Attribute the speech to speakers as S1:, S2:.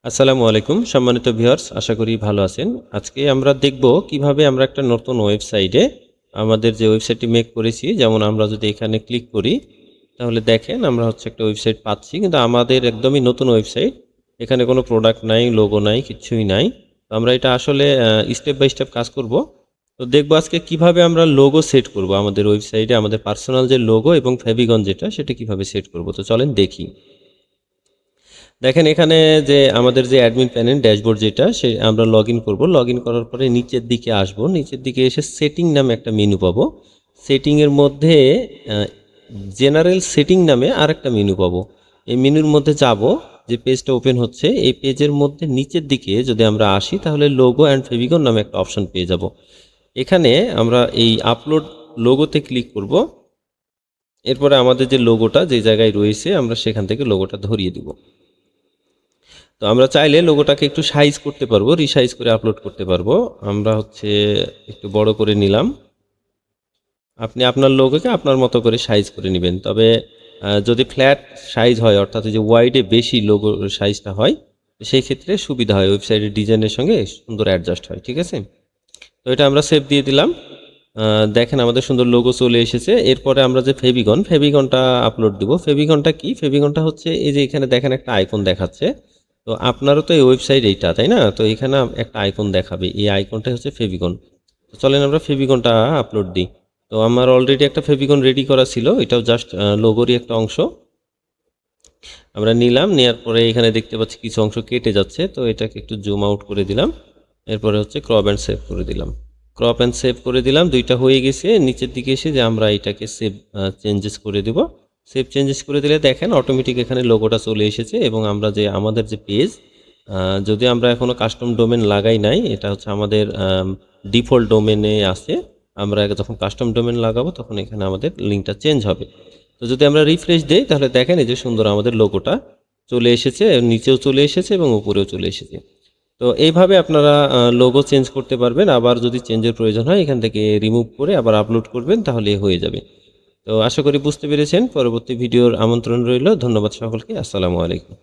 S1: আসসালামু আলাইকুম সম্মানিত ভিউয়ার্স, আশা করি ভালো আছেন। আজকে আমরা দেখব কিভাবে আমরা একটা নতুন ওয়েবসাইটে আমাদের যে ওয়েবসাইটটি মেক করেছি, যেমন আমরা যদি এখানে ক্লিক করি তাহলে দেখেন আমরা হচ্ছে একটা ওয়েবসাইট পাচ্ছি, কিন্তু আমাদের একদমই নতুন ওয়েবসাইট। এখানে কোনো প্রোডাক্ট নাই, লোগো নাই, কিচ্ছুই নাই। তো আমরা এটা আসলে স্টেপ বাই স্টেপ কাজ করব। তো দেখবো আজকে কিভাবে আমরা লোগো সেট করব আমাদের ওয়েবসাইটে, আমাদের পার্সোনাল যে লোগো এবং ফেভিগন যেটা সেটা কিভাবে সেট করব। তো চলেন দেখি। দেখেন এখানে যে আমাদের যে অ্যাডমিন প্যানেল ড্যাশবোর্ড যেটা সে আমরা লগ ইন করবো। লগ ইন করার পরে নিচের দিকে আসব, নিচের দিকে এসে সেটিং নামে একটা মেনু পাবো। সেটিংয়ের মধ্যে জেনারেল সেটিং নামে আরেকটা মেনু পাবো। এই মেনুর মধ্যে যাব, যে পেজটা ওপেন হচ্ছে এই পেজের মধ্যে নিচের দিকে যদি আমরা আসি তাহলে লোগো অ্যান্ড ফেভিগন নামে একটা অপশন পেয়ে যাব। এখানে আমরা এই আপলোড লোগোতে ক্লিক করব। এরপরে আমাদের যে লোগোটা যে জায়গায় রয়েছে আমরা সেখান থেকে লোগোটা ধরিয়ে দিব। তো আমরা চাইলে লোগোটাকে একটু সাইজ করতে পারবো, রিসাইজ করে আপলোড করতে পারবো। আমরা হচ্ছে একটু বড় করে নিলাম। আপনি আপনার লোগোকে আপনার মতো করে সাইজ করে নেবেন। তবে যদি ফ্ল্যাট সাইজ হয়, অর্থাৎ যে ওয়াইডে বেশি লোগো সাইজটা হয়, সেই ক্ষেত্রে সুবিধা হয়, ওয়েবসাইটের ডিজাইনের সঙ্গে সুন্দর অ্যাডজাস্ট হয়। ঠিক আছে, তো এটা আমরা সেভ দিয়ে দিলাম। দেখেন আমাদের সুন্দর লোগো চলে এসেছে। এরপরে আমরা যে ফেভিগনটা আপলোড দিব। ফেভিগনটা কি? ফেভিগনটা হচ্ছে এই যে এখানে দেখেন একটা আইকন দেখাচ্ছে। তো আপনারও তো এই ওয়েবসাইট এইটা, তাই না? তো এখানে একটা আইকন দেখাবে, এই আইকনটা হচ্ছে ফেভিগন। তো চলেন আমরা ফেভিগনটা আপলোড দিই। তো আমার অলরেডি একটা ফেভিগন রেডি করা ছিল, এটাও জাস্ট লোগোরই একটা অংশ আমরা নিলাম। নেওয়ার পরে এখানে দেখতে পাচ্ছি কিছু অংশ কেটে যাচ্ছে, তো এটাকে একটু জুম আউট করে দিলাম। এরপরে হচ্ছে ক্রপ অ্যান্ড সেভ করে দিলাম। ক্রপ অ্যান্ড সেভ করে দিলাম, দুইটা হয়ে গেছে। নিচের দিকে এসে যে আমরা এটাকে সেভ চেঞ্জেস করে দেব। সেভ চেঞ্জেস করে দিলে দেখেন অটোমেটিক এখানে লোগোটা চলে এসেছে। এবং আমরা যে আমাদের যে পেজ, যদি আমরা এখনও কাস্টম ডোমেন লাগাই নাই, এটা হচ্ছে আমাদের ডিফল্ট ডোমেনে আছে। আমরা যখন কাস্টম ডোমেন লাগাবো তখন এখানে আমাদের লিঙ্কটা চেঞ্জ হবে। তো যদি আমরা রিফ্রেশ দিই তাহলে দেখেন এই যে সুন্দর আমাদের লোগোটা চলে এসেছে, নিচেও চলে এসেছে এবং উপরেও চলে এসেছে। তো এইভাবে আপনারা লোগো চেঞ্জ করতে পারবেন। আবার যদি চেঞ্জের প্রয়োজন হয় এখান থেকে রিমুভ করে আবার আপলোড করবেন, তাহলে হয়ে যাবে। তো আশা করি বুঝতে পেরেছেন। পরবর্তী ভিডিওর আমন্ত্রণ রইল। ধন্যবাদ সকলকে। আসসালামু আলাইকুম।